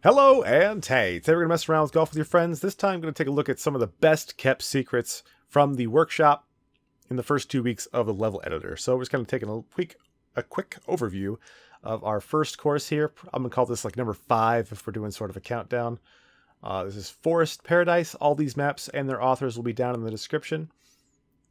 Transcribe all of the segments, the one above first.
Hello and hey, today we're going to mess around with golf with your friends. This time I'm going to take a look at some of the best kept secrets from the workshop in the first 2 weeks of the level editor. So we're just kind of taking a quick overview of our first course here. I'm going to call this like number 5 if we're doing sort of a countdown. This is Forest Paradise. All these maps and their authors will be down in the description.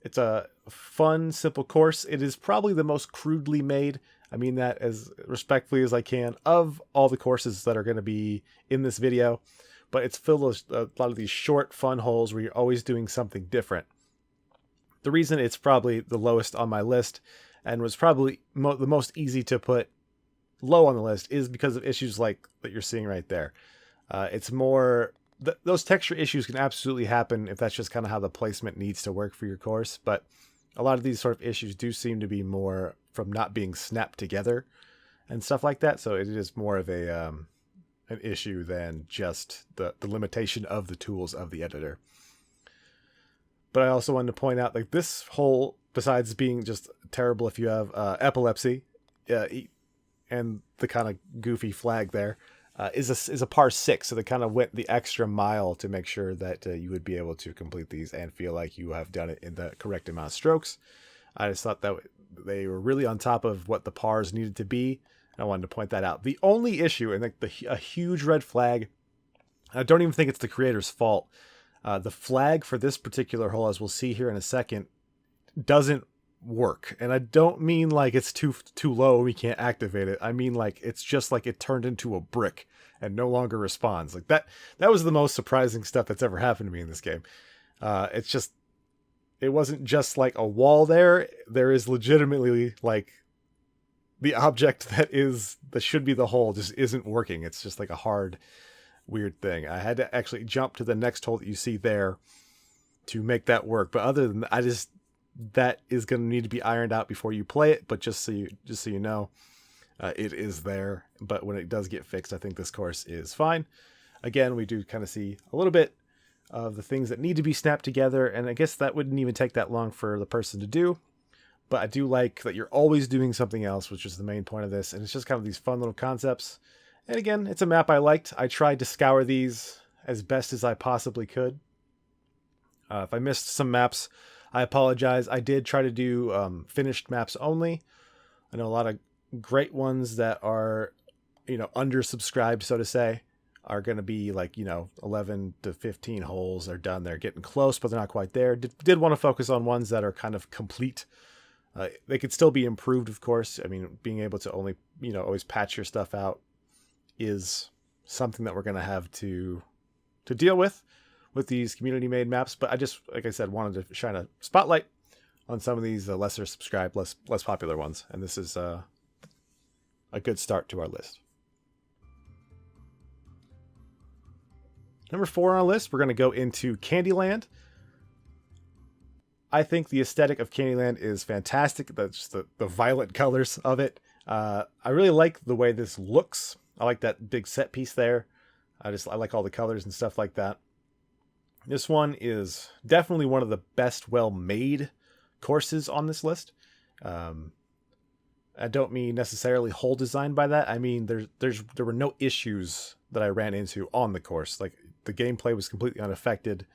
It's a fun, simple course. It is probably the most crudely made, I mean that as respectfully as I can, of all the courses that are going to be in this video. But it's filled with a lot of these short, fun holes where you're always doing something different. The reason it's probably the lowest on my list and was probably the most easy to put low on the list is because of issues like that you're seeing right there. It's more... those texture issues can absolutely happen if that's just kind of how the placement needs to work for your course. But a lot of these sort of issues do seem to be more from not being snapped together and stuff like that. So it is more of an issue than just the limitation of the tools of the editor. But I also wanted to point out, like, this hole, besides being just terrible if you have epilepsy, and the kind of goofy flag there, is a par 6, so they kind of went the extra mile to make sure that you would be able to complete these and feel like you have done it in the correct amount of strokes. I just thought that they were really on top of what the pars needed to be. I wanted to point that out. The only issue, and a huge red flag, I don't even think it's the creator's fault. The flag for this particular hole, as we'll see here in a second, doesn't work. And I don't mean like it's too low and we can't activate it. I mean like it's just like it turned into a brick and no longer responds. Like that was the most surprising stuff that's ever happened to me in this game. It wasn't just like a wall there. There is legitimately like the object that should be the hole just isn't working. It's just like a hard, weird thing. I had to actually jump to the next hole that you see there to make that work. But other than that, that is going to need to be ironed out before you play it. But just so you know, it is there. But when it does get fixed, I think this course is fine. Again, we do kind of see a little bit of the things that need to be snapped together, and I guess that wouldn't even take that long for the person to do. But I do like that you're always doing something else, which is the main point of this, and it's just kind of these fun little concepts. And again, it's a map I liked. I tried to scour these as best as I possibly could. If I missed some maps, I apologize. I did try to do finished maps only. I know a lot of great ones that are, undersubscribed, so to say, are going to be like, 11 to 15 holes. They're done. They're getting close, but they're not quite there. Did want to focus on ones that are kind of complete. They could still be improved, of course. I mean, being able to only, always patch your stuff out is something that we're going to have to deal with these community-made maps. But I just, like I said, wanted to shine a spotlight on some of these lesser subscribed, less popular ones. And this is a good start to our list. Number 4 on our list, we're going to go into Candyland. I think the aesthetic of Candyland is fantastic. That's just the violet colors of it. I really like the way this looks. I like that big set piece there. I like all the colors and stuff like that. This one is definitely one of the best well-made courses on this list. I don't mean necessarily hole design by that. I mean there were no issues that I ran into on the course. Like, the gameplay was completely unaffected.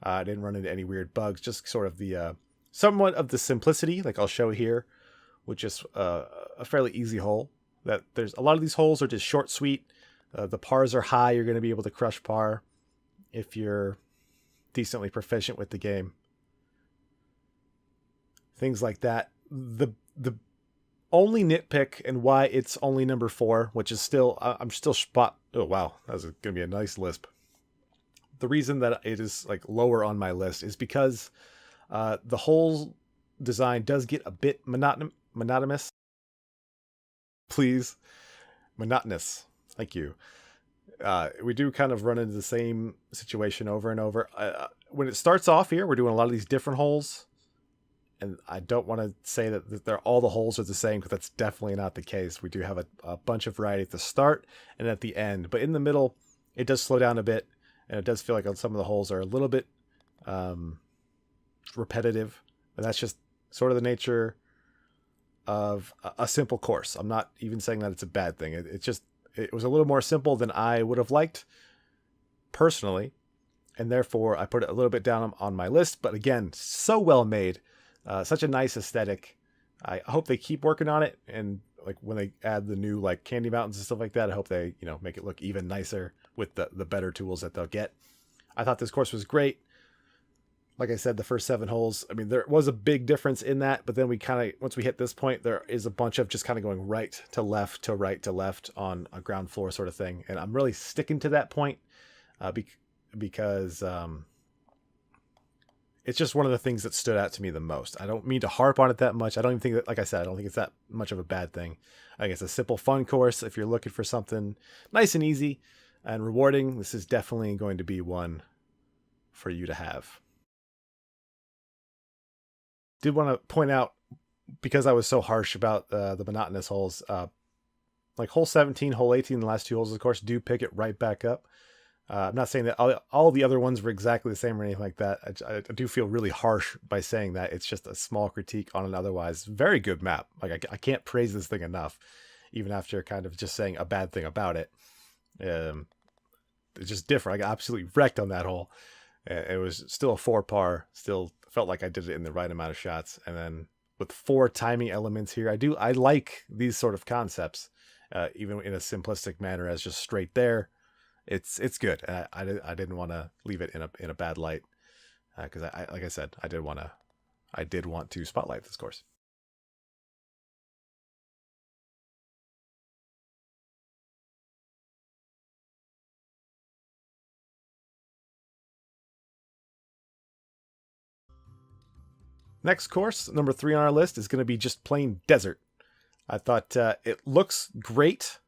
I didn't run into any weird bugs. Just sort of the somewhat of the simplicity, like I'll show here, which is a fairly easy hole. That there's a lot of these holes are just short, sweet. The pars are high. You're going to be able to crush par if you're decently proficient with the game. Things like that. The only nitpick and why it's only number 4, which is still, I'm still oh wow, that's going to be a nice lisp. The reason that it is like lower on my list is because the whole design does get a bit monotonous. Please. Monotonous. Thank you. We do kind of run into the same situation over and over. When it starts off here, we're doing a lot of these different holes. And I don't want to say that all the holes are the same, because that's definitely not the case. We do have a bunch of variety at the start and at the end. But in the middle, it does slow down a bit. And it does feel like some of the holes are a little bit repetitive. And that's just sort of the nature of a simple course. I'm not even saying that it's a bad thing. it was a little more simple than I would have liked personally, and therefore I put it a little bit down on my list. But again, so well made, such a nice aesthetic. I hope they keep working on it, and like when they add the new like candy mountains and stuff like that, I hope they, you know, make it look even nicer with the better tools that they'll get. I thought this course was great. Like I said, the first 7 holes, I mean, there was a big difference in that, but then we kind of, once we hit this point, there is a bunch of just kind of going right to left to right to left on a ground floor sort of thing. And I'm really sticking to that point because it's just one of the things that stood out to me the most. I don't mean to harp on it that much. I don't even think that, like I said, I don't think it's that much of a bad thing. I think it's a simple, fun course. If you're looking for something nice and easy and rewarding, this is definitely going to be one for you to have. Did want to point out, because I was so harsh about the monotonous holes, like hole 17, hole 18, the last 2 holes of the course do pick it right back up. I'm not saying that all the other ones were exactly the same or anything like that. I do feel really harsh by saying that. It's just a small critique on an otherwise very good map. Like I can't praise this thing enough, even after kind of just saying a bad thing about it. It's just different. I got absolutely wrecked on that hole. It was still a 4 par. Still felt like I did it in the right amount of shots. And then with 4 timing elements here, I like these sort of concepts, even in a simplistic manner as just straight there. It's good. I didn't want to leave it in a bad light, because like I said, I did want to spotlight this course. Next course, number 3 on our list, is going to be just plain desert. I thought it looks great.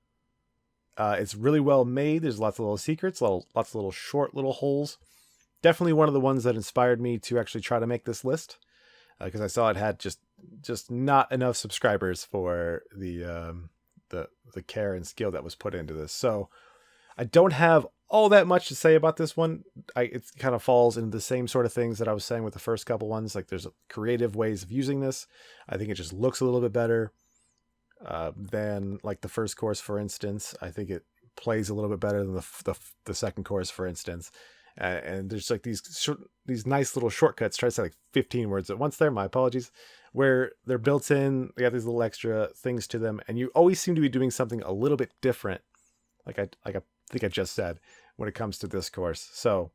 It's really well made. There's lots of little secrets, lots of little short little holes. Definitely one of the ones that inspired me to actually try to make this list, because I saw it had just not enough subscribers for the care and skill that was put into this. So I don't have all that much to say about this one. It kind of falls into the same sort of things that I was saying with the first couple ones. Like there's creative ways of using this. I think it just looks a little bit better than like the first course, for instance. I think it plays a little bit better than the second course, for instance. And there's like these nice little shortcuts. Try to say like 15 words at once there. My apologies. Where they're built in. They got these little extra things to them, and you always seem to be doing something a little bit different. Like I think I just said, when it comes to this course. So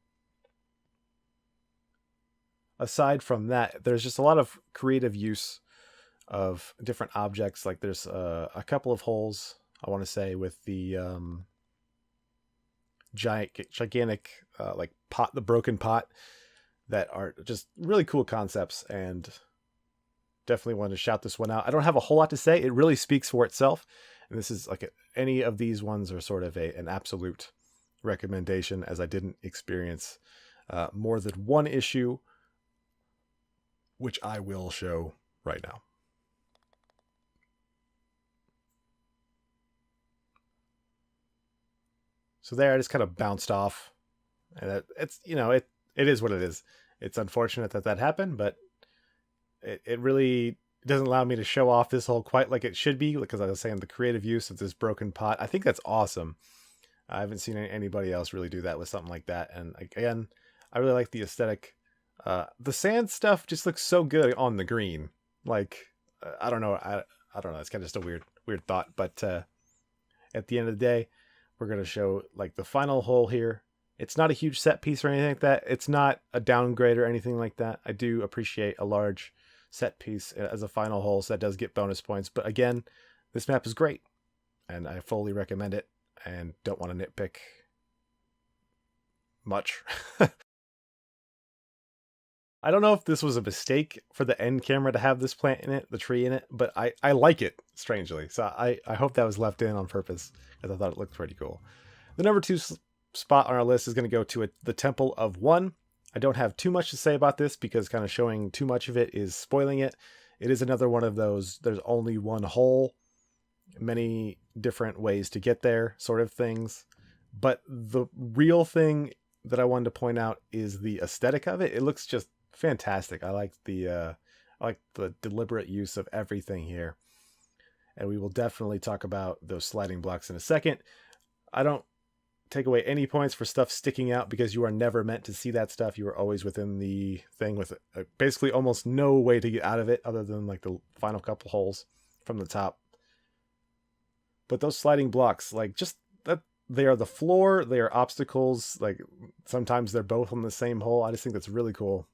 aside from that, there's just a lot of creative use of different objects. Like there's a couple of holes, I want to say, with the gigantic like pot, the broken pot, that are just really cool concepts, and definitely want to shout this one out. I don't have a whole lot to say. It really speaks for itself. And this is like any of these ones are sort of an absolute recommendation, as I didn't experience more than one issue, which I will show right now. So there, I just kind of bounced off, and it's, you know, it is what it is. It's unfortunate that happened, but it really doesn't allow me to show off this hole quite like it should be, because I was saying the creative use of this broken pot. I think that's awesome. I haven't seen anybody else really do that with something like that. And again, I really like the aesthetic. The sand stuff just looks so good on the green. Like, I don't know. I don't know. It's kind of just a weird thought. But at the end of the day, we're going to show like the final hole here. It's not a huge set piece or anything like that. It's not a downgrade or anything like that. I do appreciate a large set piece as a final hole, so that does get bonus points. But again, this map is great, and I fully recommend it, and don't want to nitpick much. I don't know if this was a mistake for the end camera to have this plant in it, the tree in it, but I like it, strangely. So I hope that was left in on purpose, because I thought it looked pretty cool. The number 2 spot on our list is going to go to the Temple of One. I don't have too much to say about this, because kind of showing too much of it is spoiling it. It is another one of those, there's only one hole, many different ways to get there sort of things. But the real thing that I wanted to point out is the aesthetic of it. It looks just fantastic. I like the deliberate use of everything here. and we will definitely talk about those sliding blocks in a second. I don't take away any points for stuff sticking out because you are never meant to see that stuff. You are always within the thing with basically almost no way to get out of it other than like the final couple holes from the top. But those sliding blocks, like just that, they are the floor, they are obstacles. Like sometimes they're both on the same hole. I just think that's really cool.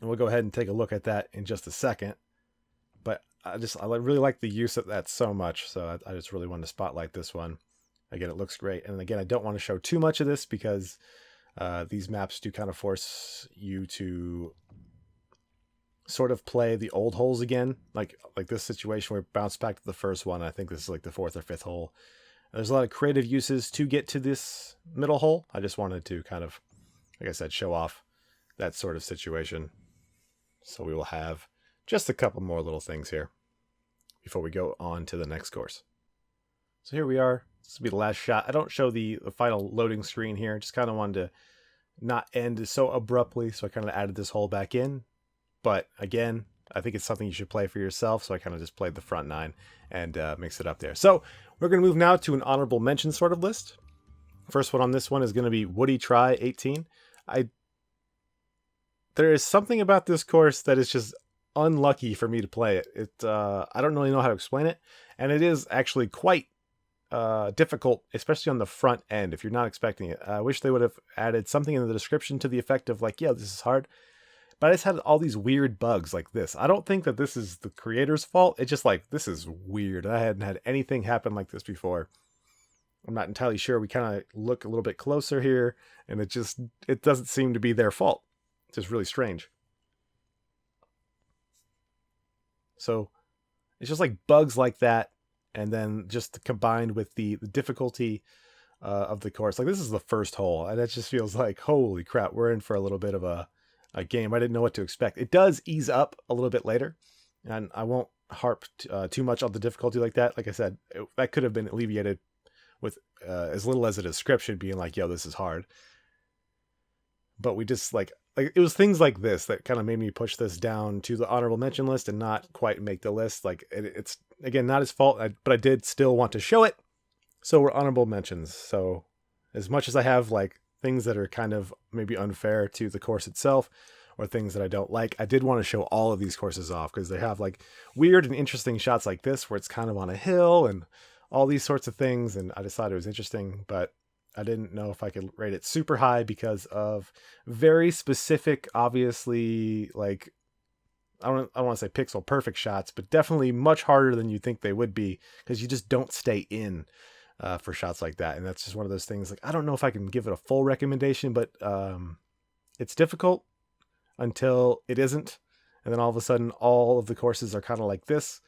And we'll go ahead and take a look at that in just a second. But I really like the use of that so much. So I just really wanted to spotlight this one. Again, it looks great. And again, I don't want to show too much of this because these maps do kind of force you to sort of play the old holes again. Like this situation where we bounce back to the first one. I think this is like the 4th or 5th hole. There's a lot of creative uses to get to this middle hole. I just wanted to kind of, like I said, show off that sort of situation. So we will have just a couple more little things here before we go on to the next course. So here we are. This will be the last shot. I don't show the final loading screen here. Just kind of wanted to not end so abruptly. So I kind of added this hole back in. But again, I think it's something you should play for yourself. So I kind of just played the front 9 and mix it up there. So we're going to move now to an honorable mention sort of list. First one on this one is going to be Woody Try 18. There is something about this course that is just unlucky for me to play it. I don't really know how to explain it. And it is actually quite difficult, especially on the front end if you're not expecting it. I wish they would have added something in the description to the effect of like, yeah, this is hard. But I just had all these weird bugs like this. I don't think that this is the creator's fault. It's just like, this is weird. I hadn't had anything happen like this before. I'm not entirely sure. We kind of look a little bit closer here, and it doesn't seem to be their fault. It's just really strange. So it's just like bugs like that. And then just combined with the difficulty of the course. Like this is the first hole, and it just feels like, holy crap, we're in for a little bit of a game. I didn't know what to expect. It does ease up a little bit later, and I won't harp too much on the difficulty like that. Like I said, that could have been alleviated with as little as a description being like, yo, this is hard. But we just like it was things like this that kind of made me push this down to the honorable mention list and not quite make the list. Like it's again, not his fault, but I did still want to show it. So we're honorable mentions. So as much as I have like things that are kind of maybe unfair to the course itself or things that I don't like, I did want to show all of these courses off because they have like weird and interesting shots like this where it's kind of on a hill and all these sorts of things. And I just thought it was interesting, but I didn't know if I could rate it super high because of very specific, obviously, like, I don't want to say pixel perfect shots, but definitely much harder than you think they would be because you just don't stay in for shots like that. And that's just one of those things. Like, I don't know if I can give it a full recommendation, but it's difficult until it isn't. And then all of a sudden, all of the courses are kind of like this,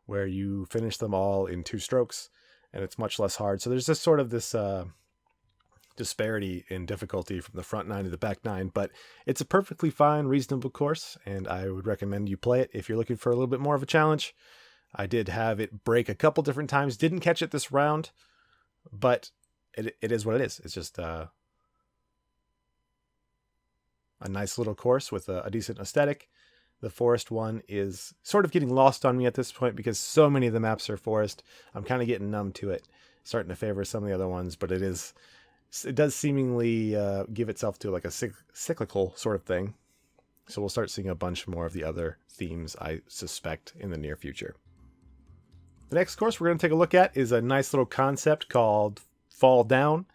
where you finish them all in 2 strokes and it's much less hard. So there's just sort of this disparity in difficulty from the front 9 to the back 9, but it's a perfectly fine, reasonable course, and I would recommend you play it if you're looking for a little bit more of a challenge. I did have it break a couple different times, didn't catch it this round, but it is what it is. It's just a nice little course with a decent aesthetic. The forest one is sort of getting lost on me at this point because so many of the maps are forest. I'm kind of getting numb to it, starting to favor some of the other ones, but it does seemingly give itself to like a cyclical sort of thing. So we'll start seeing a bunch more of the other themes, I suspect, in the near future. The next course we're going to take a look at is a nice little concept called Falldown.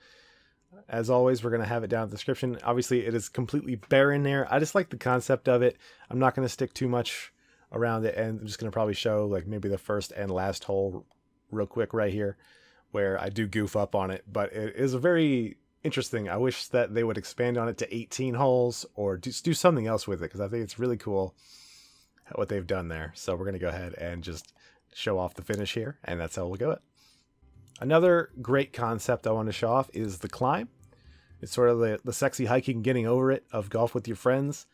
As always, we're going to have it down in the description. Obviously, it is completely barren there. I just like the concept of it. I'm not going to stick too much around it, and I'm just going to probably show like maybe the first and last hole real quick right here, where I do goof up on it, but it is a very interesting. I wish that they would expand on it to 18 holes or just do something else with it, because I think it's really cool what they've done there. So we're going to go ahead and just show off the finish here, and that's how we'll go it. Another great concept I want to show off is the climb. It's sort of the sexy hiking, getting over it of golf with your friends.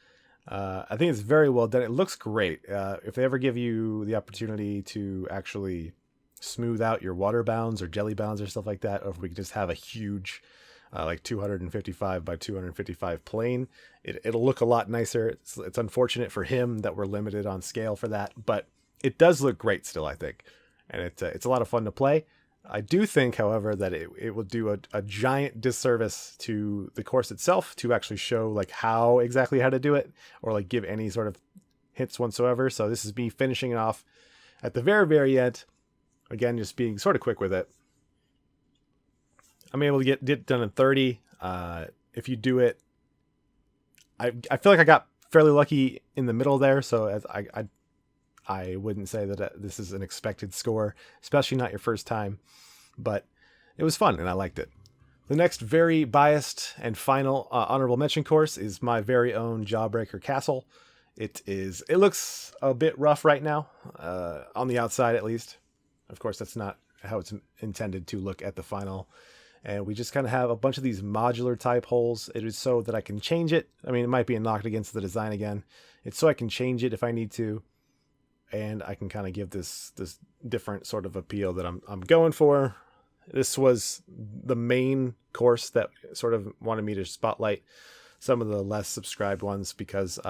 I think it's very well done. It looks great. If they ever give you the opportunity to actually smooth out your water bounds or jelly bounds or stuff like that, or if we could just have a huge like 255 by 255 plane, it'll look a lot nicer. It's unfortunate for him that we're limited on scale for that, but it does look great still, I think. and it's a lot of fun to play. I do think, however, that it will do a giant disservice to the course itself to actually show like how to do it, or like give any sort of hints whatsoever. So this is me finishing it off at the very, very end. Again, just being sort of quick with it. I'm able to get it done in 30. If you do it, I feel like I got fairly lucky in the middle there. So as I wouldn't say that this is an expected score, especially not your first time, but it was fun and I liked it. The next very biased and final honorable mention course is my very own Jawbreaker Castle. It looks a bit rough right now, on the outside at least. Of course, that's not how it's intended to look at the final. And we just kind of have a bunch of these modular type holes. It is so that I can change it. I mean, it might be knocked against the design again. It's so I can change it if I need to. And I can kind of give this different sort of appeal that I'm going for. This was the main course that sort of wanted me to spotlight some of the less subscribed ones, because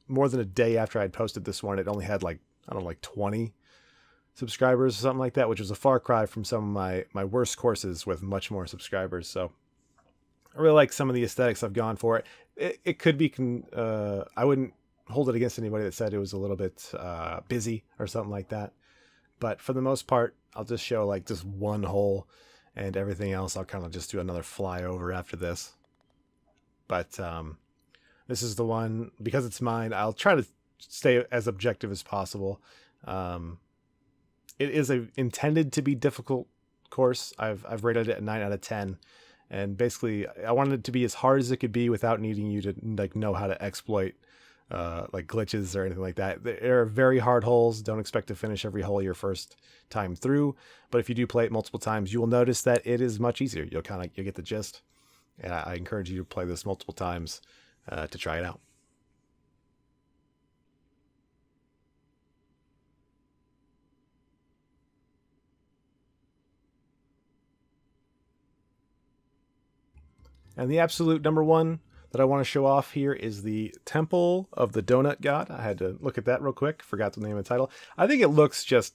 more than a day after I'd posted this one, it only had like 20 subscribers or something like that, which was a far cry from some of my worst courses with much more subscribers. So I really like some of the aesthetics I've gone for. It could be, I wouldn't hold it against anybody that said it was a little bit busy or something like that. But for the most part, I'll just show like just one hole, and everything else I'll kind of just do another flyover after this. But this is the one, because it's mine, I'll try to stay as objective as possible. It is intended to be difficult course. I've rated it a 9 out of 10. And basically I wanted it to be as hard as it could be without needing you to like know how to exploit like glitches or anything like that. There are very hard holes. Don't expect to finish every hole your first time through, but if you do play it multiple times, you will notice that it is much easier. You'll get the gist. And I encourage you to play this multiple times to try it out. And the absolute number one that I want to show off here is the Temple of the Donut God. I had to look at that real quick. Forgot the name of the title. I think it looks just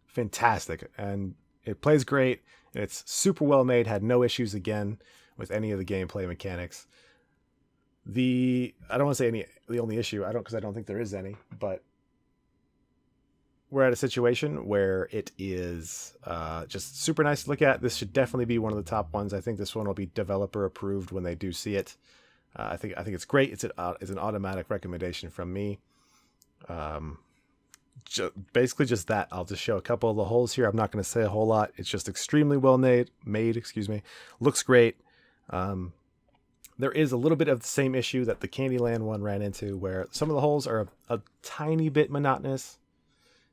fantastic, and it plays great. And it's super well made. Had no issues again with any of the gameplay mechanics. I don't want to say the only issue. Because I don't think there is any. But we're at a situation where it is just super nice to look at. This should definitely be one of the top ones. I think this one will be developer approved when they do see it. I think it's great. It's an automatic recommendation from me. Basically just that. I'll just show a couple of the holes here. I'm not going to say a whole lot. It's just extremely well made. Looks great. There is a little bit of the same issue that the Candyland one ran into, where some of the holes are a tiny bit monotonous.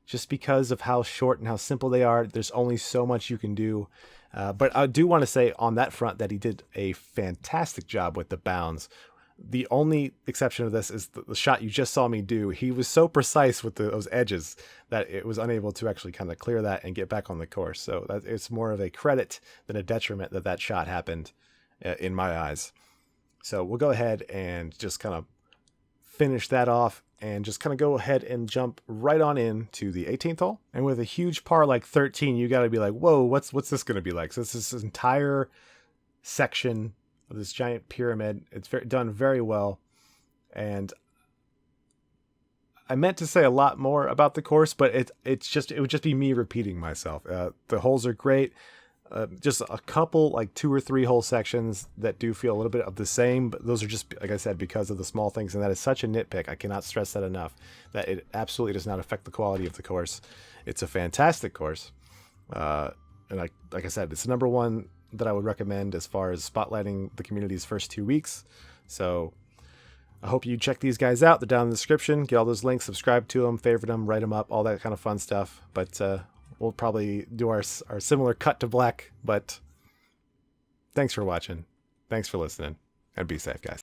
Just because of how short and how simple they are, there's only so much you can do. But I do want to say on that front that he did a fantastic job with the bounds. The only exception of this is the shot you just saw me do. He was so precise with those edges that it was unable to actually kind of clear that and get back on the course. So it's more of a credit than a detriment that shot happened in my eyes. So we'll go ahead and just kind of finish that off and just kind of go ahead and jump right on in to the 18th hole. And with a huge par like 13, you got to be like, whoa, what's this going to be like? So this entire section of this giant pyramid. It's done very well. And I meant to say a lot more about the course, but it would just be me repeating myself. The holes are great. Just a couple, like 2 or 3 hole sections that do feel a little bit of the same, but those are just, like I said, because of the small things, and that is such a nitpick. I cannot stress that enough, that it absolutely does not affect the quality of the course. It's a fantastic course. And like I said, it's the number one that I would recommend as far as spotlighting the community's first 2 weeks. So I hope you check these guys out. They're down in the description. Get all those links, subscribe to them, favorite them, write them up, all that kind of fun stuff. But we'll probably do our similar cut to black. But thanks for watching. Thanks for listening. And be safe, guys.